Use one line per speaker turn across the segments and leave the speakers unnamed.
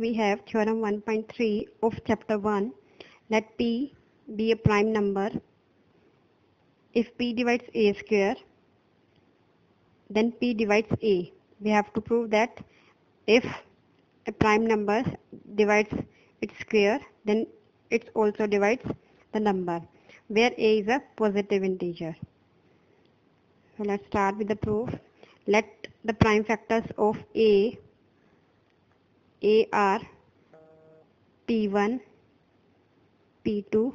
we have theorem 1.3 of chapter 1. Let P be a prime number. If P divides A square, then P divides A. We have to prove that if a prime number divides its square, then it also divides the number, where A is a positive integer. So let's start with the proof. Let the prime factors of A are P1, P2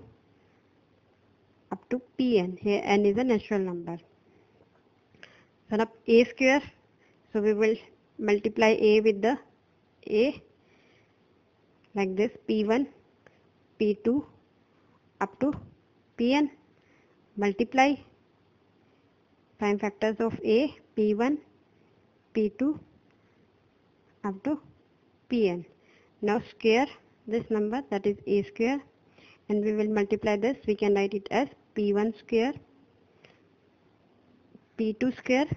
up to Pn. Here n is a natural number. So now A square, so we will multiply A with the A like this, P1, P2 up to Pn. Multiply prime factors of A, P1, P2 up to Pn. Now square this number, that is A square, and we will multiply this. We can write it as P1 square, P2 square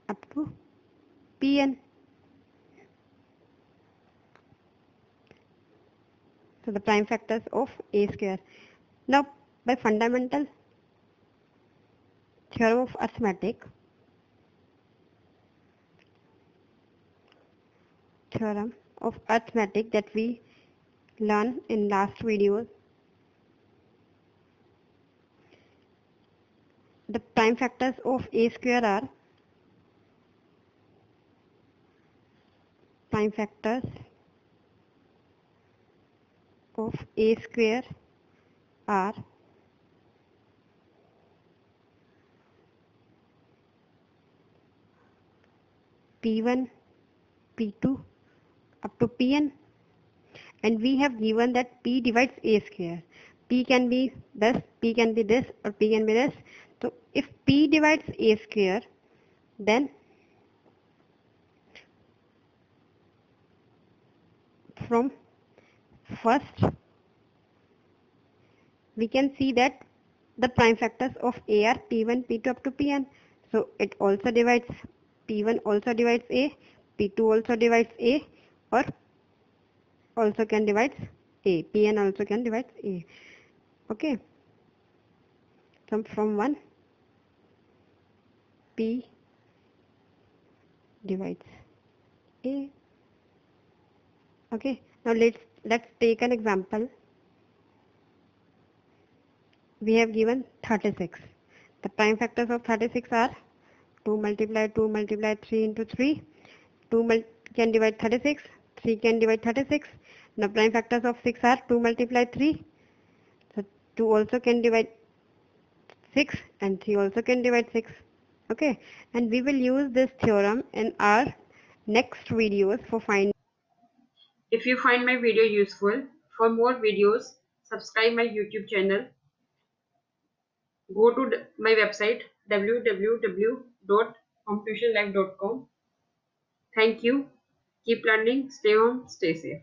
up to Pn. So the prime factors of A square. Now by fundamental theorem of arithmetic, that we learned in last videos, the prime factors of A square are P1, P2 up to Pn, and we have given that P divides A square. P can be this, P can be this, or P can be this. So if P divides A square, then from first we can see that the prime factors of A are P1, P2 up to Pn. So it also divides, P1 also divides A, P2 also divides A, or also can divide A. Pn also can divide A. Okay. So from 1, P divides A. Okay. Now let's take an example. We have given 36. The prime factors of 36 are 2 multiply 3 into 3. 2 can divide 36. 3 can divide 36. Now prime factors of 6 are 2 multiply 3. So 2 also can divide 6 and 3 also can divide 6. Okay. And we will use this theorem in our next videos for finding.
If you find my video useful, for more videos, subscribe my YouTube channel. Go to my website www.hometuitionlive.com. Thank you. Keep learning. Stay home. Stay safe.